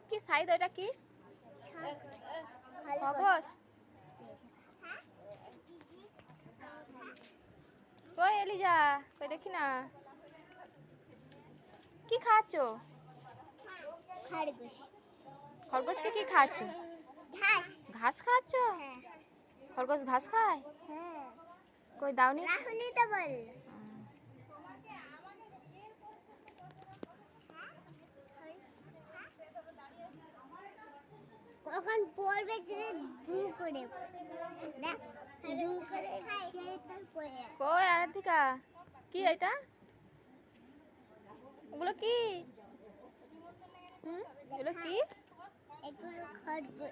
কি সাইদ এটা কি খরগোশ কই এলিজা কই দেখি না কি খাচ্ছো খরগোশ খরগোশকে কি খাচ্ছো ঘাস ঘাস খাচ্ছো খরগোশ ঘাস খায় কই দাওনি রাহুলই তো বল কখন পড়বে যে দু করে দেখ দু করে খেয়ে তার পড়ে কই আরাধিকা কি এটা ওগুলো কি এগুলো কি এগুলো খরগোশ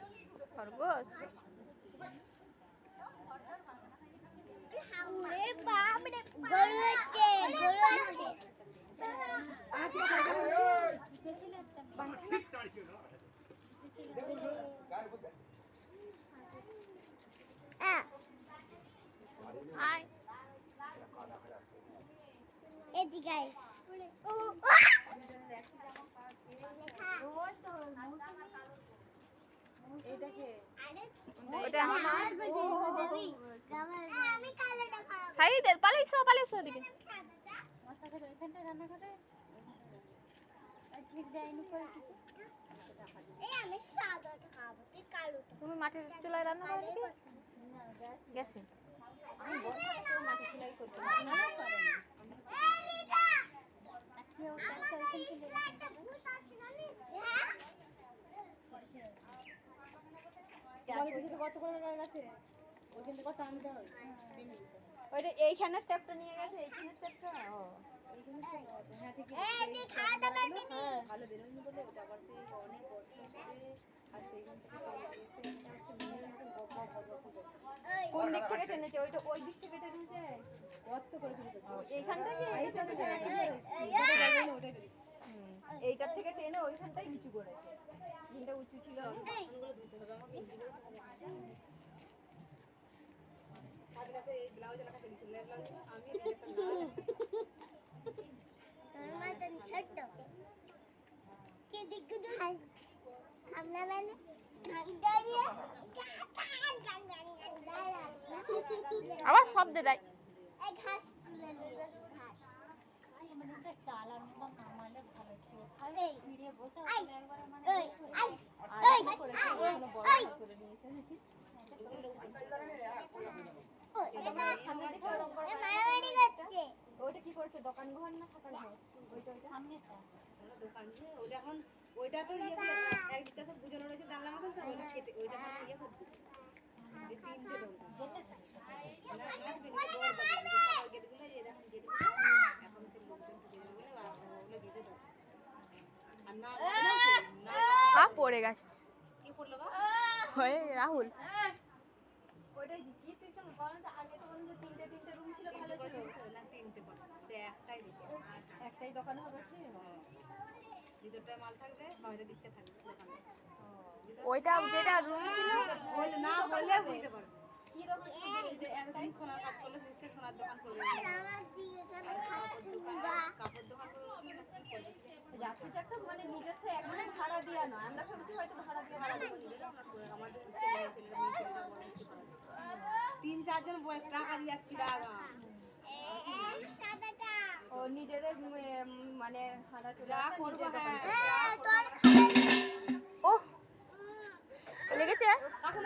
খরগোশ ওরে বাপ রে গরু আছে আয় এদিকে আয় ও ওটা আমি কালোটা খাবো সাইদে পালাইছো পালাইছো ওদিকে এই আমি সাদাটা খাবো তুই কালোটা তুমি মাটির চুলায় রান্না করো নাকি গেছে আমি বড় মাটির চুলায় করতে এইখানের ট্যাপটা নিয়ে গেছে এইখানের ট্যাপটা ভালো বেরোয়নি বলে ওটা আবার সেই অনেক কষ্ট করে আর সেইখান থেকে কোন দিক থেকে টেনেছে ওইটা ওই দিক থেকে টেনেছে কত করে চলে এইখান থেকে এইটার থেকে টেনে ওইখানটাই নিচু করেছে এটা উঁচু ছিল আবার শব্দ দেয় ওইটা কি করছে দোকান ঘর না থাকার ঘর ওইটা সামনেটা দোকান যে ওইটা এখন ওইটা তো একটা সব বুঝানো রয়েছে জানলা মতন তো ওইটা কেটে ওইটা মানে ইয়ে করতে এই তিনটে রয়েছে না আসবে না দৌড় দাও সকাল গেটগুলো এই দেখুন গেটগুলো এখন হচ্ছে লোকজন ঢুকে যাবে বলে ওগুলো গেটে দাও আর না না পড়ে গেছে কি পড়লো গো ওই রাহুল ওইটা কি সিস্টেম বলেন তো আগে তো বলেন যে তিনটে তিনটে রুম ছিল ভালো ছিল না তিনটে সে একটাই দিকে একটাই দোকান হবে কি ভিতরটা মাল থাকবে বাইরে দিকটা থাকবে দোকানে ওইটা যেটা রুম ছিল বলে না বললে বুঝতে পারবে কি রকম যে একদিন সোনার কাজ করলে নিশ্চয়ই সোনার দোকান করবে কাপড় দোকান করবে না কি করবে যাচ্ছে একটা মানে নিজস্ব একদম ভাড়া দেয়া না আমরা সবজি হয়তো ভাড়া দিয়ে ভাড়া দেব আমাদের ছেলেরা বলে কি করে 3-4 জন টাকা দিয়ে যাচ্ছিল আগা ও নিজেদের মানে হাঁটা যা করবে হ্যাঁ